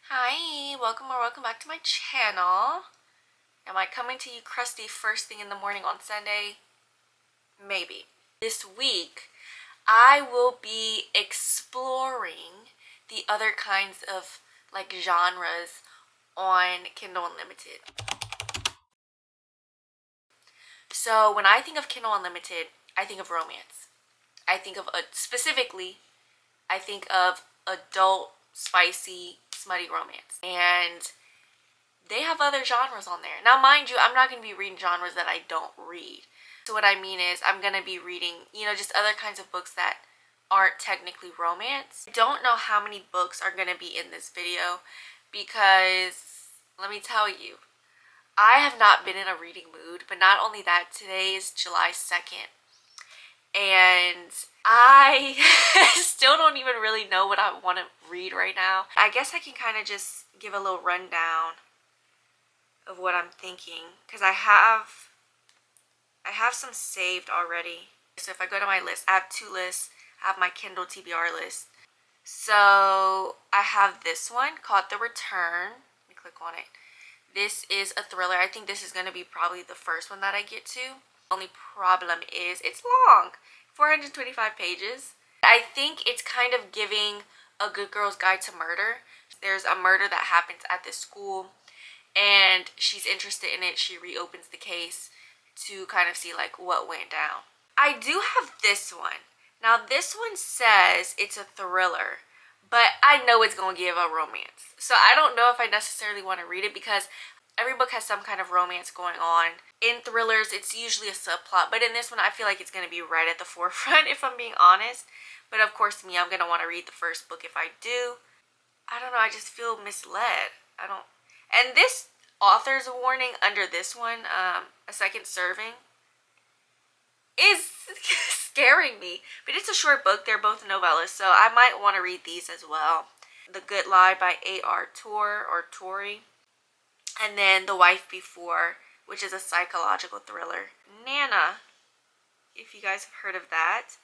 Hi, welcome back to my channel. Am I coming to you crusty first thing in the morning on Sunday? Maybe. This week, I will be exploring the other kinds of genres on Kindle Unlimited. So when I think of Kindle Unlimited, I think of romance. I think of specifically, I think of adult, spicy, smutty romance. And they have other genres on there. Now, mind you, I'm not going to be reading genres that I don't read. So what I mean is I'm going to be reading, just other kinds of books that aren't technically romance. I don't know how many books are going to be in this video because, let me tell you, I have not been in a reading mood. But not only that, today is July 2nd. And I still don't even really know what I want to read right now. I guess I can kind of just give a little rundown of what I'm thinking, because I have some saved already. So if I go to my list, I have two lists. I have my Kindle TBR list. So I have this one called The Return. Let me click on it. This is a thriller. I think this is going to be probably the first one that I get to. Only problem is it's long, 425 pages. I think it's kind of giving a good girl's guide to murder. There's a murder that happens at this school and she's interested in it. She reopens the case to kind of see what went down. I do have this one. Now this one says it's a thriller, but I know it's gonna give a romance. So I don't know if I necessarily want to read it because every book has some kind of romance going on. In thrillers, it's usually a subplot, but in this one, I feel like it's going to be right at the forefront, if I'm being honest. But of course, I'm going to want to read the first book if I do. I don't know, I just feel misled. And this author's warning under this one, A Second Serving, is scaring me. But it's a short book. They're both novellas, so I might want to read these as well. The Good Lie by A.R. Torrey. And then The Wife Before, which is a psychological thriller. Nana, if you guys have heard of that.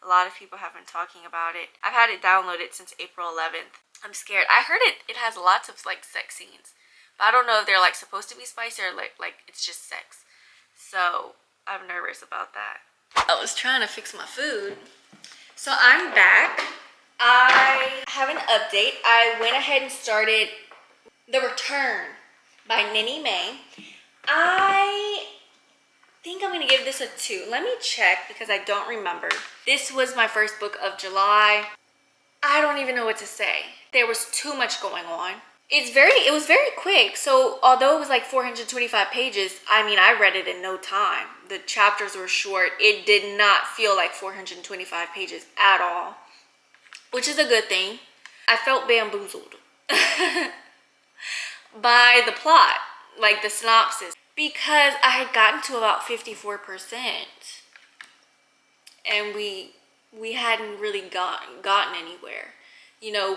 A lot of people have been talking about it. I've had it downloaded since April 11th. I'm scared. I heard it has lots of sex scenes. But I don't know if they're supposed to be spicy or like it's just sex. So I'm nervous about that. I was trying to fix my food. So I'm back. I have an update. I went ahead and started The Return by Nini May. I think I'm going to give this a 2. Let me check because I don't remember. This was my first book of July. I don't even know what to say. There was too much going on. It was very quick. So although it was 425 pages, I read it in no time. The chapters were short. It did not feel like 425 pages at all, which is a good thing. I felt bamboozled by the plot, the synopsis, because I had gotten to about 54% and we hadn't really gotten anywhere,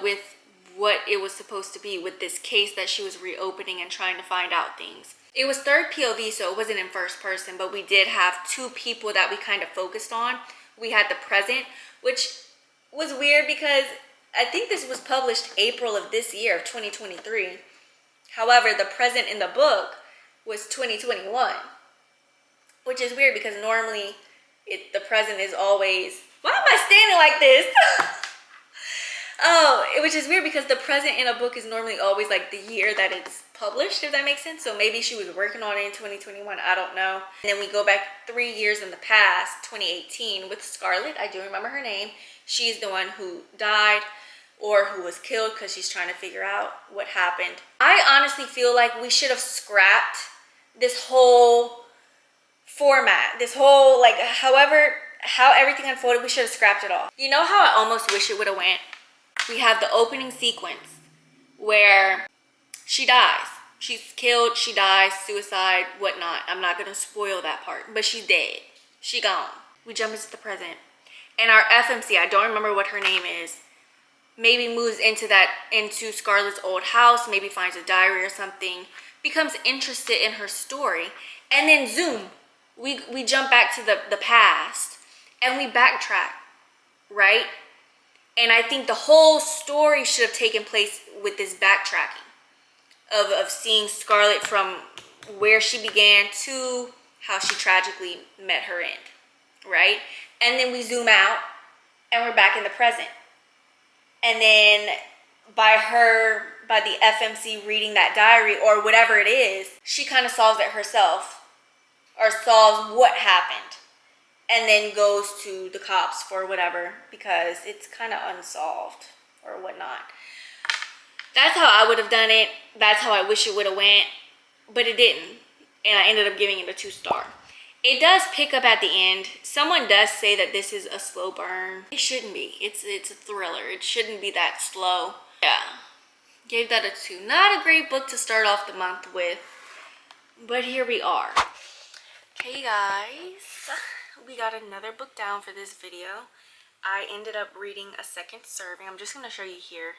with what it was supposed to be with this case that she was reopening and trying to find out things. It was third POV, so it wasn't in first person, but we did have two people that we kind of focused on. We had the present, which was weird because I think this was published April of this year, of 2023. However, the present in the book was 2021, which is weird because normally the present is always... Why am I standing like this? Which is weird because the present in a book is normally always the year that it's published, if that makes sense. So maybe she was working on it in 2021. I don't know. And then we go back 3 years in the past, 2018, with Scarlett. I do remember her name. She's the one who died or who was killed because she's trying to figure out what happened. I honestly feel like we should have scrapped this whole format, this whole how everything unfolded. We should have scrapped it all. You know how I almost wish it would have went? We have the opening sequence where she dies. She's killed, she dies, suicide, whatnot. I'm not gonna spoil that part, but she's dead. She gone. We jump into the present. And our FMC, I don't remember what her name is, maybe moves into Scarlett's old house, maybe finds a diary or something, becomes interested in her story, and then zoom, we jump back to the past and we backtrack, right? And I think the whole story should have taken place with this backtracking of seeing Scarlett from where she began to how she tragically met her end, right? And then we zoom out and we're back in the present. And then by the FMC reading that diary or whatever it is, she kind of solves it herself, or solves what happened, and then goes to the cops for whatever because it's kind of unsolved or whatnot. That's how I would have done it. That's how I wish it would have went, but it didn't, and I ended up giving it a 2-star. It does pick up at the end. Someone does say that this is a slow burn. It shouldn't be. It's a thriller. It shouldn't be that slow. Yeah, gave that a 2. Not a great book to start off the month with, but here we are. Okay guys, we got another book down for this video. I ended up reading a second serving. I'm just going to show you here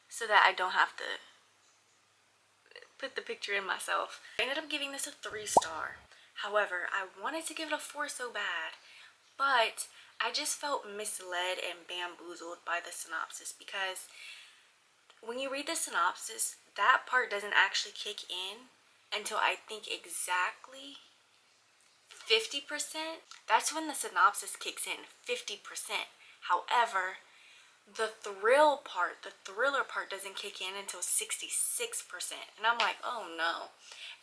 so that I don't have to put the picture in myself. I ended up giving this a 3-star. However, I wanted to give it a 4 so bad, but I just felt misled and bamboozled by the synopsis, because when you read the synopsis, that part doesn't actually kick in until I think exactly 50%. That's when the synopsis kicks in, 50%. However, the thriller part doesn't kick in until 66%. And I'm like, oh no.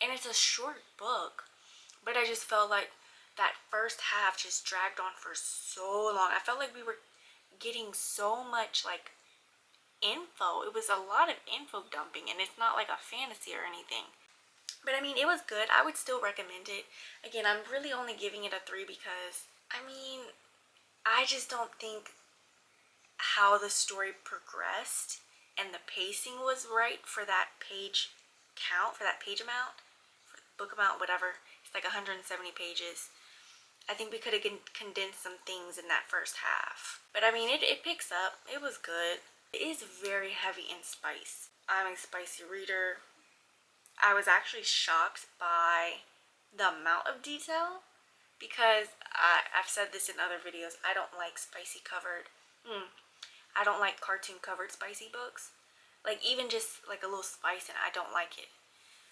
And it's a short book, but I just felt like that first half just dragged on for so long. I felt like we were getting so much like info. It was a lot of info dumping, and it's not like a fantasy or anything. But I mean, it was good. I would still recommend it. Again, I'm really only giving it a 3 because, I mean, I just don't think how the story progressed and the pacing was right for that page count, for that page amount, for book amount, whatever. It's like 170 pages. I think we could have condensed some things in that first half. But I mean, it picks up. It was good. It is very heavy in spice. I'm a spicy reader. I was actually shocked by the amount of detail, because I've said this in other videos. I don't like spicy covered. I don't like cartoon covered spicy books. Like even just like a little spice in it, I don't like it.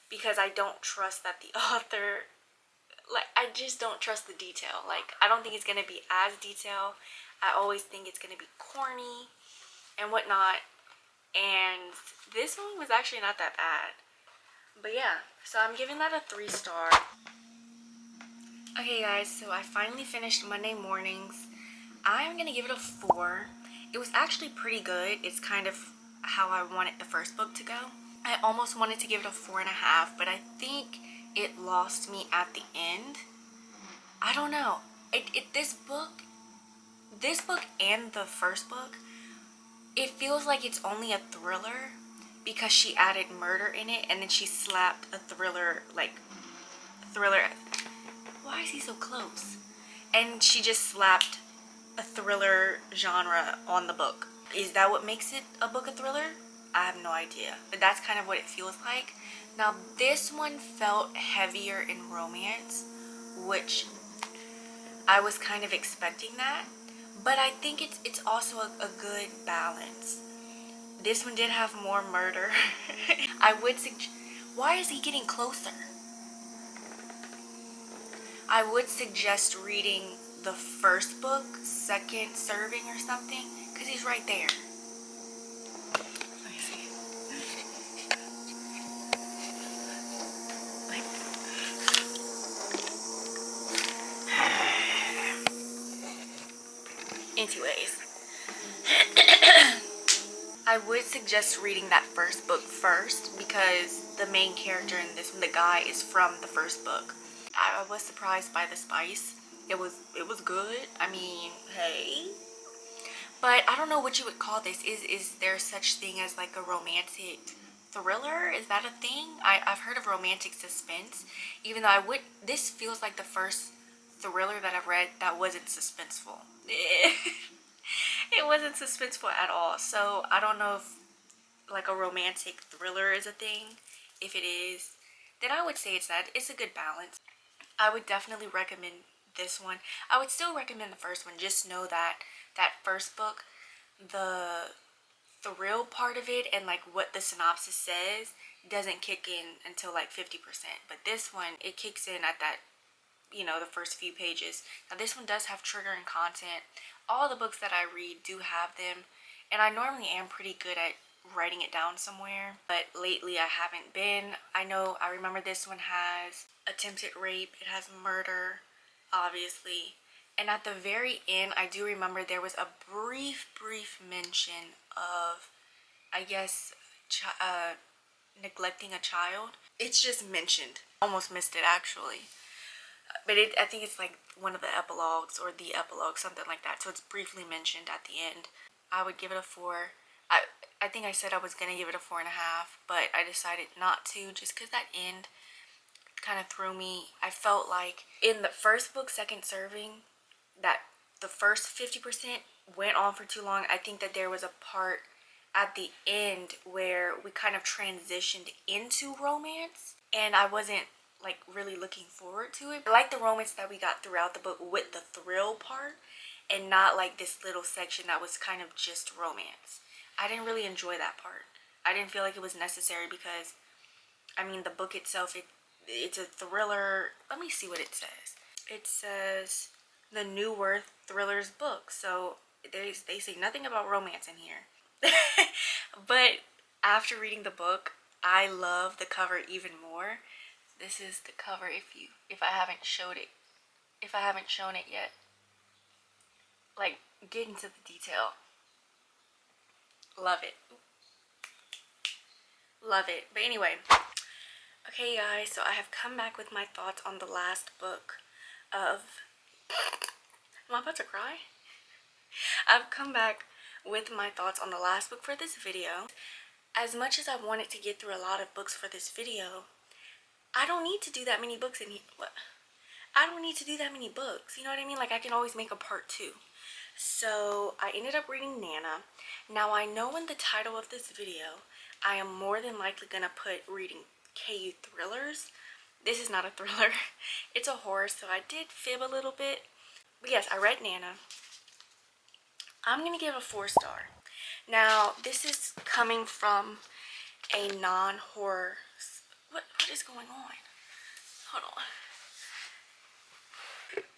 Because I don't trust that the author, like I just don't trust the detail. Like I don't think it's going to be as detailed. I always think it's going to be corny and whatnot. And this one was actually not that bad. But yeah, so I'm giving that a 3-star. Okay guys, so I finally finished Monday Mornings. I'm gonna give it a 4. It was actually pretty good. It's kind of how I wanted the first book to go. I almost wanted to give it a 4.5, but I think it lost me at the end. I don't know. This book and the first book, it feels like it's only a thriller because she added murder in it, and then she slapped a thriller. Why is he so close? And she just slapped a thriller genre on the book. Is that what makes it a book of thriller? I have no idea, but that's kind of what it feels like. Now this one felt heavier in romance, which I was kind of expecting that, but I think it's also a good balance. This one did have more murder. I would suggest, why is he getting closer? I would suggest reading the first book, second serving or something, because he's right there. Let me see. Anyways. I would suggest reading that first book first, because the main character in this one, the guy, is from the first book. I was surprised by the spice. It was good. I mean, hey. But I don't know what you would call this. Is there such thing as like a romantic thriller? Is that a thing? I've heard of romantic suspense. Even though this feels like the first thriller that I've read that wasn't suspenseful. It wasn't suspenseful at all. So I don't know if like a romantic thriller is a thing. If it is, then I would say it's that. It's a good balance. I would definitely recommend this one. I would still recommend the first one. Just know that that first book, the thrill part of it and like what the synopsis says doesn't kick in until like 50%. But this one, it kicks in at that, you know, the first few pages. Now this one does have triggering content. All the books that I read do have them, and I normally am pretty good at writing it down somewhere, but lately I haven't been. I remember this one has attempted rape, it has murder, obviously, and at the very end I do remember there was a brief mention of, I guess, neglecting a child. It's just mentioned. Almost missed it actually. But I think it's like one of the epilogues or the epilogue, something like that. So it's briefly mentioned at the end. I would give it a 4. I think I said I was going to give it a 4.5, but I decided not to just because that end kind of threw me. I felt like in the first book, Second Serving, that the first 50% went on for too long. I think that there was a part at the end where we kind of transitioned into romance, and I wasn't like really looking forward to it. I like the romance that we got throughout the book with the thrill part, and not like this little section that was kind of just romance. I didn't really enjoy that part. I didn't feel like it was necessary because, I mean, the book itself, it's a thriller. Let me see what it says. It says the New Worth Thrillers book. So they say nothing about romance in here. But after reading the book, I love the cover even more. This is the cover if I haven't shown it yet. Like, get into the detail. Love it. Love it. But anyway, okay guys, so I have come back with my thoughts on the last book of, am I about to cry? I've come back with my thoughts on the last book for this video. As much as I wanted to get through a lot of books for this video, I don't need to do that many books in here. What? I don't need to do that many books. You know what I mean? Like, I can always make a part 2. So I ended up reading Nana. Now I know in the title of this video, I am more than likely gonna put reading KU thrillers. This is not a thriller. It's a horror, so I did fib a little bit. But yes, I read Nana. I'm gonna give it a 4-star. Now this is coming from a non-horror. What is going on? Hold on.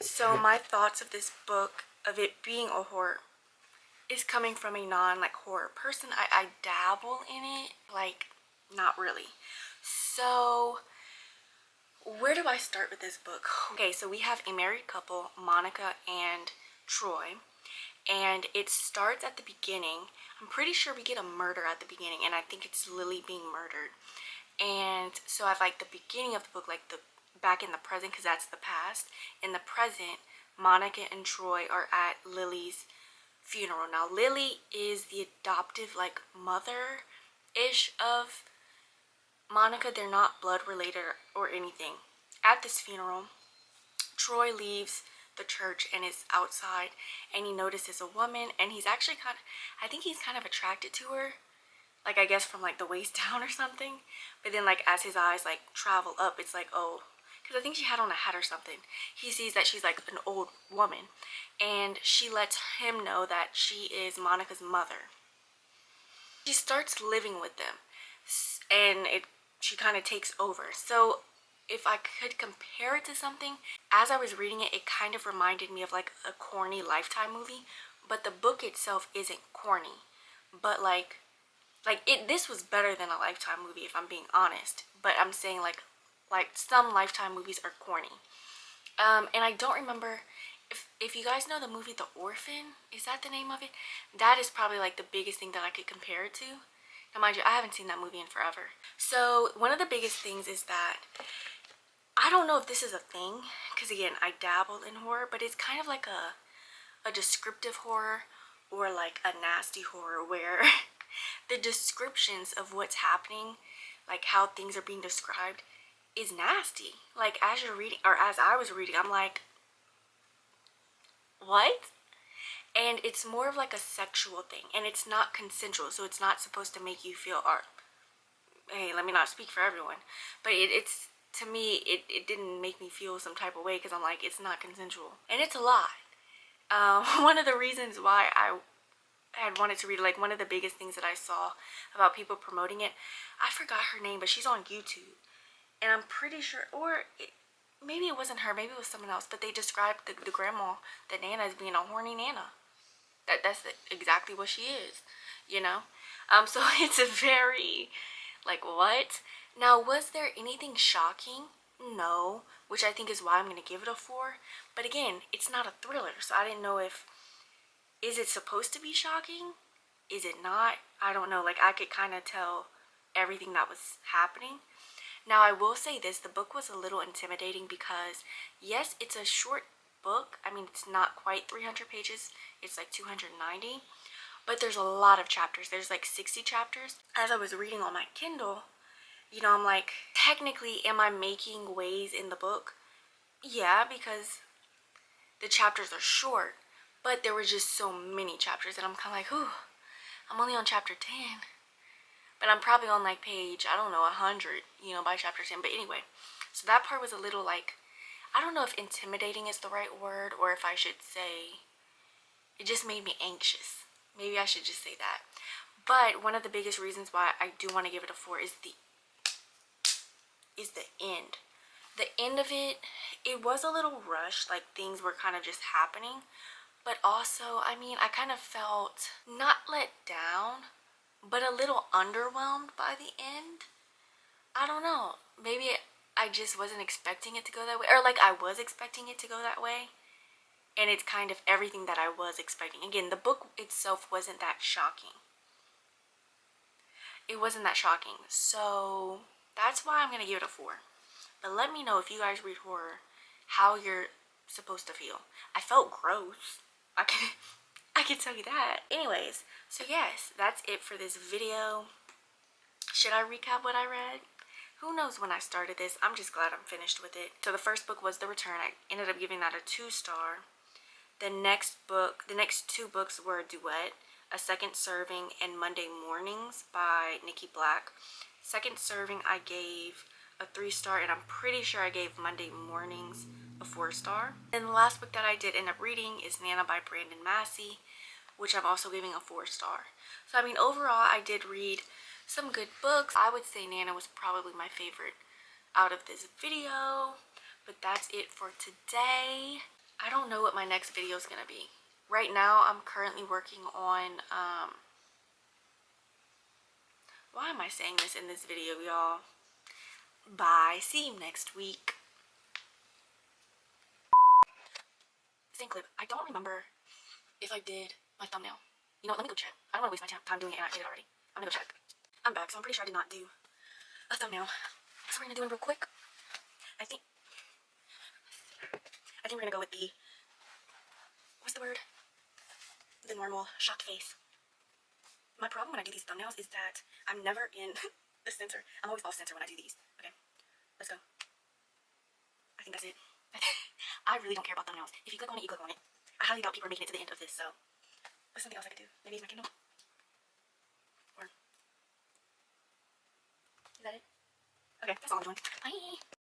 So my thoughts of this book, of it being a horror, is coming from a horror person. I dabble in it, like, not really. So where do I start with this book? Okay, so we have a married couple, Monica and Troy, and it starts at the beginning. I'm pretty sure we get a murder at the beginning, and I think it's Lily being murdered. And so I've like the beginning of the book, like the back in the present, because that's the past. In the present, Monica and Troy are at Lily's funeral. Now Lily is the adoptive like mother-ish of Monica. They're not blood related or anything. At this funeral, Troy leaves the church and is outside, and he notices a woman, and he's actually I think he's kind of attracted to her, like I guess from like the waist down or something. But then like as his eyes like travel up, it's like, oh, because I think she had on a hat or something. He sees that she's like an old woman, and she lets him know that she is Monica's mother. She starts living with them, and she kind of takes over. So if I could compare it to something, as I was reading it, it kind of reminded me of like a corny Lifetime movie, but the book itself isn't corny. But this was better than a Lifetime movie, if I'm being honest. But I'm saying like some Lifetime movies are corny. And I don't remember if you guys know the movie The Orphan, is that the name of it? That is probably like the biggest thing that I could compare it to. Now mind you, I haven't seen that movie in forever. So one of the biggest things is that I don't know if this is a thing, because again, I dabble in horror, but it's kind of like a descriptive horror or like a nasty horror where the descriptions of what's happening, like how things are being described, is nasty. Like as you're reading, or as I was reading, I'm like, what? And it's more of like a sexual thing, and it's not consensual, so it's not supposed to make you feel, hey, let me not speak for everyone, but it's to me, it didn't make me feel some type of way, because I'm like, it's not consensual, and it's a lot. One of the reasons why I had wanted to read it. Like, one of the biggest things that I saw about people promoting it, I forgot her name, but she's on YouTube. And I'm pretty sure, maybe it wasn't her, maybe it was someone else, but they described the grandma, the Nana, as being a horny Nana. That's exactly what she is, you know? So it's a very, like, what? Now, was there anything shocking? No, which I think is why I'm going to give it a 4. But again, it's not a thriller, so I didn't know if, is it supposed to be shocking? Is it not? I don't know. Like, I could kind of tell everything that was happening. Now, I will say this, the book was a little intimidating because, yes, it's a short book. I mean, it's not quite 300 pages. It's like 290. But there's a lot of chapters. There's like 60 chapters. As I was reading on my Kindle, you know, I'm like, technically, am I making ways in the book? Yeah, because the chapters are short. But there were just so many chapters that I'm kind of like, ooh, I'm only on chapter 10. But I'm probably on like page, I don't know, 100, you know, by chapter 10. But anyway, so that part was a little like, I don't know if intimidating is the right word, or if I should say, it just made me anxious. Maybe I should just say that. But one of the biggest reasons why I do want to give it a 4 is the end. The end of it, it was a little rushed, like things were kind of just happening. But also, I mean, I kind of felt not let down, but a little underwhelmed by the end. I don't know. Maybe I just wasn't expecting it to go that way. Or like I was expecting it to go that way. And it's kind of everything that I was expecting. Again, the book itself wasn't that shocking. It wasn't that shocking. So that's why I'm going to give it a 4. But let me know if you guys read horror, how you're supposed to feel. I felt gross. I can tell you that. Anyways, so yes, that's it for this video. Should I recap what I read? Who knows when I started this? I'm just glad I'm finished with it. So the first book was The Return. I ended up giving that a 2-star. The next 2 books were Duet, A Second Serving, and Monday Mournings by Nikki Black. Second Serving I gave a 3-star, and I'm pretty sure I gave Monday Mournings a 4-star. And the last book that I did end up reading is Nana by Brandon Massey, which I'm also giving a 4-star. So I mean, overall, I did read some good books. I would say Nana was probably my favorite out of this video. But that's it for today. I don't know what my next video is gonna be. Right now, I'm currently working on, why am I saying this in this video, y'all? Bye. See you next week. Same clip. I don't remember if I did my thumbnail. You know what? Let me go check. I don't want to waste my time doing it, and I did it already. I'm gonna go check. I'm back, so I'm pretty sure I did not do a thumbnail. So we're gonna do it real quick. I think we're gonna go with the, what's the word? The normal shocked face. My problem when I do these thumbnails is that I'm never in the center. I'm always off center when I do these. Okay, let's go. I think that's it. I really don't care about thumbnails. If you click on it, you click on it. I highly doubt people are making it to the end of this, so what's something else I could do? Maybe use my Kindle? Or, is that it? Okay, that's all I'm doing. Bye!